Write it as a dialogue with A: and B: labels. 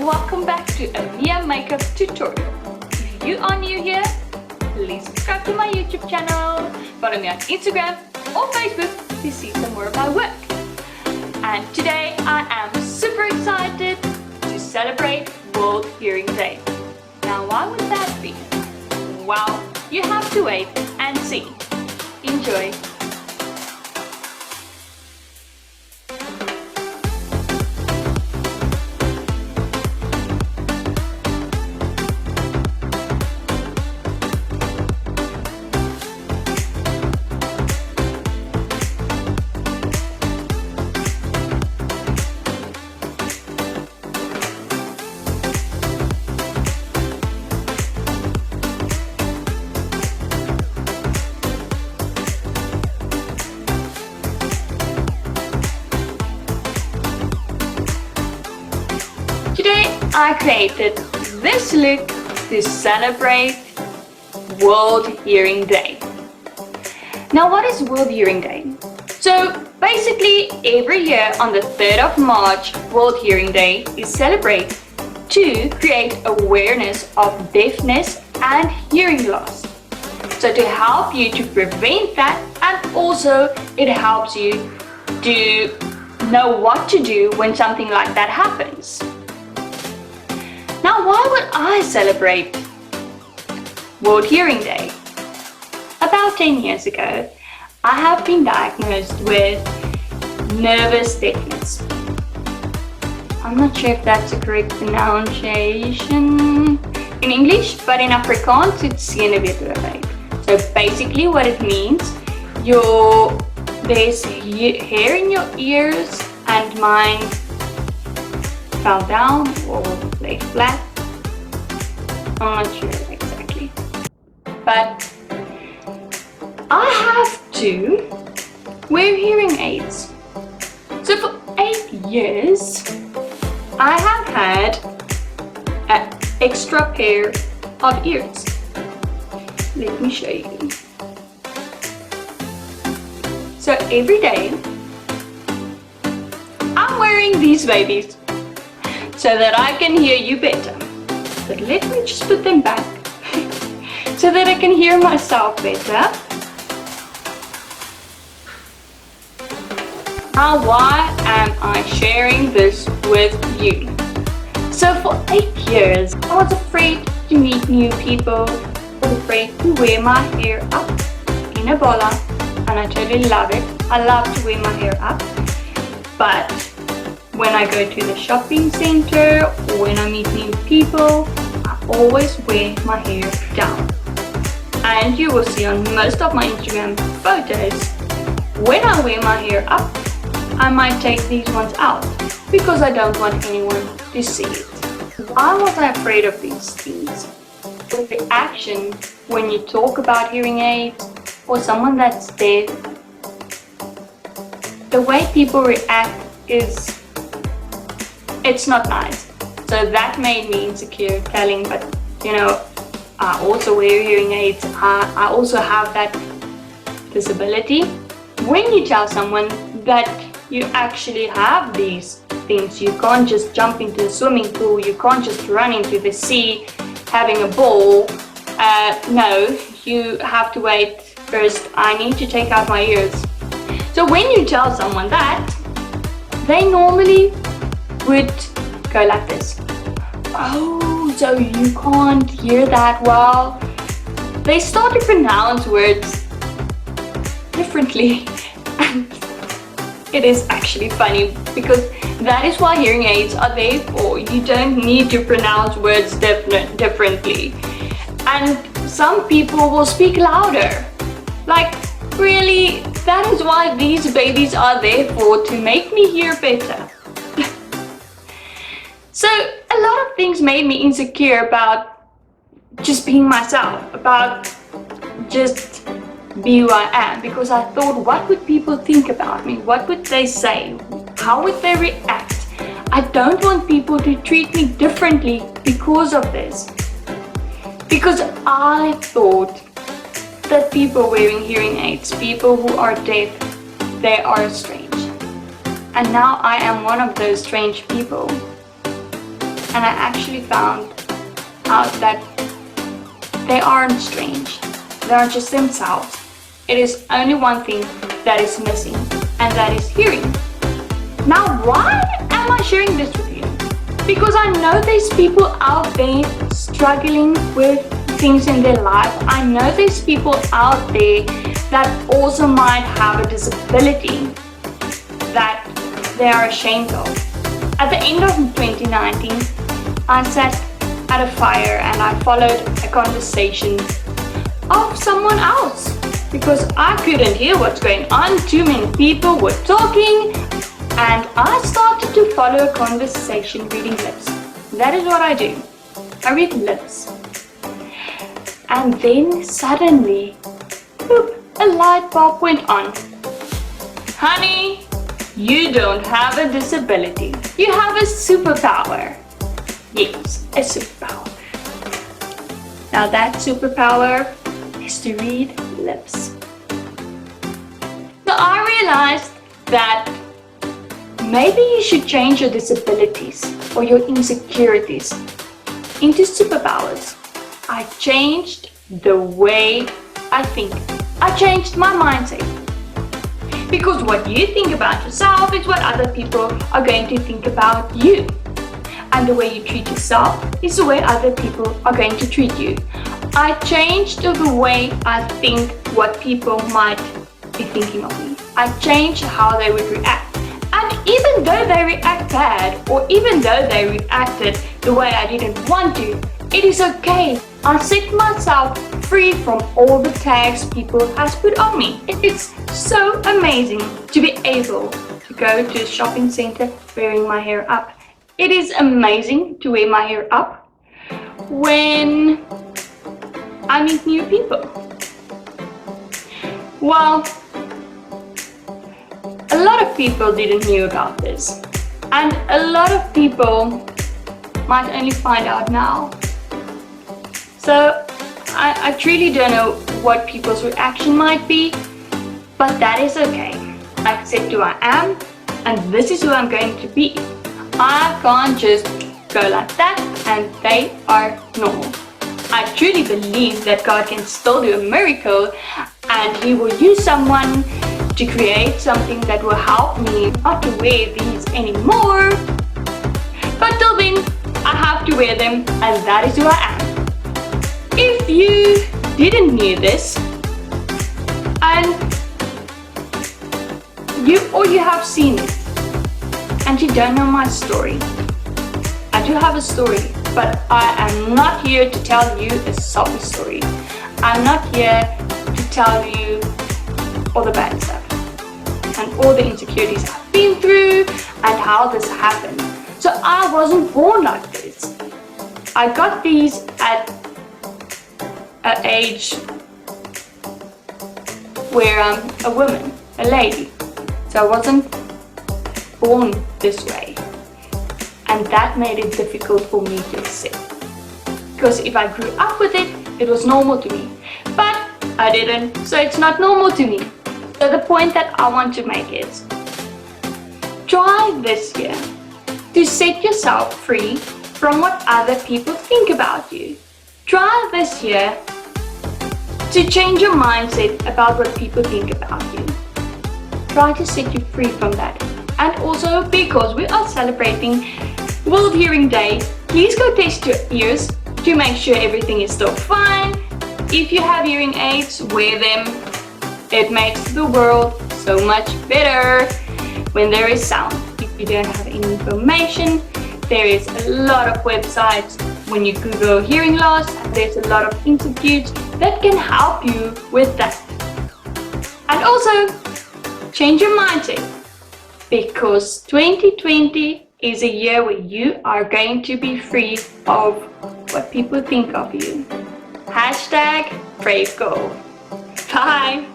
A: welcome back to a Mia makeup tutorial. If you are new here, please subscribe to my YouTube channel, follow me on Instagram or Facebook to see some more of my work. And today I am super excited to celebrate World Hearing Day. Now why would that be? Well, you have to wait and see. Enjoy! Today I created this look to celebrate World Hearing Day. Now what is World Hearing Day? So basically every year on the 3rd of March, World Hearing Day is celebrated to create awareness of deafness and hearing loss. So to help you to prevent that, and also it helps you to know what to do when something like that happens. Now, why would I celebrate World Hearing Day? About 10 years ago, I have been diagnosed with nervous deafness. I'm not sure if that's a correct pronunciation in English, but in Afrikaans it's senuweetrigheid. So basically what it means, there's hair in your ears, and mine fell down or lay flat. I'm not sure exactly, but I have to wear hearing aids. So for 8 years I have had an extra pair of ears. Let me show you. So every day I'm wearing these babies so that I can hear you better. But let me just put them back so that I can hear myself better. Now why am I sharing this with you? So for 8 years I was afraid to meet new people. I was afraid to wear my hair up in a bola, and I totally love it. I love to wear my hair up, but when I go to the shopping center or when I meet new people, I always wear my hair down. And you will see on most of my Instagram photos, when I wear my hair up, I might take these ones out because I don't want anyone to see it. Why was I afraid of these things? The reaction when you talk about hearing aids or someone that's deaf, the way people react is, it's not nice. So that made me insecure telling, but you know, I also wear hearing aids. I also have that disability. When you tell someone that you actually have these things, you can't just jump into the swimming pool, you can't just run into the sea having a ball. No, you have to wait first. I need to take out my ears. So when you tell someone that, they normally would go like this. Oh, so you can't hear that well? They start to pronounce words differently, and it is actually funny because that is why hearing aids are there for. You don't need to pronounce words differently. And some people will speak louder. Like, really, that is why these babies are there for, to make me hear better. So a lot of things made me insecure about just being myself, about just be who I am, because I thought, what would people think about me? What would they say? How would they react? I don't want people to treat me differently because of this. Because I thought that people wearing hearing aids, people who are deaf, they are strange. And now I am one of those strange people. and I actually found out that they aren't strange. They are just themselves. It is only one thing that is missing, and that is hearing. Now, why am I sharing this with you? Because I know there's people out there struggling with things in their life. I know there's people out there that also might have a disability that they are ashamed of. At the end of 2019, I sat at a fire and I followed a conversation of someone else because I couldn't hear what's going on. Too many people were talking, and I started to follow a conversation reading lips. That is what I do. I read lips. And then suddenly, boop, a light bulb went on. Honey, you don't have a disability. You have a superpower. Yes, a superpower. Now that superpower is to read lips. So I realized that maybe you should change your disabilities or your insecurities into superpowers. I changed the way I think. I changed my mindset. Because what you think about yourself is what other people are going to think about you. And the way you treat yourself is the way other people are going to treat you. I changed the way I think what people might be thinking of me. I changed how they would react. And even though they react bad, or even though they reacted the way I didn't want to, it is okay. I set myself free from all the tags people has put on me. It is so amazing to be able to go to a shopping center wearing my hair up. It is amazing to wear my hair up when I meet new people. Well, a lot of people didn't know about this, and a lot of people might only find out now. So I truly don't know what people's reaction might be, but that is okay. I accept who I am, and this is who I'm going to be. I can't just go like that and they are normal. I truly believe that God can still do a miracle, and He will use someone to create something that will help me not to wear these anymore. But till then, I have to wear them, and that is who I am. If you didn't know this, and you have seen it, and you don't know my story, I do have a story, but I am not here to tell you a sob story. I'm not here to tell you all the bad stuff and all the insecurities I've been through and how this happened. So I wasn't born like this. I got these at an age where I'm a woman, a lady. So I wasn't born this way. And that made it difficult for me to accept. Because if I grew up with it, it was normal to me. But I didn't, so it's not normal to me. So the point that I want to make is, try this year to set yourself free from what other people think about you. Try this year to change your mindset about what people think about you. Try to set you free from that. And also, because we are celebrating World Hearing Day, please go test your ears to make sure everything is still fine. If you have hearing aids, wear them. It makes the world so much better when there is sound. If you don't have any information, there is a lot of websites. When you Google hearing loss, there's a lot of institutes that can help you with that. And also, change your mindset, because 2020 is a year where you are going to be free of what people think of you. #BraveGirl. Bye.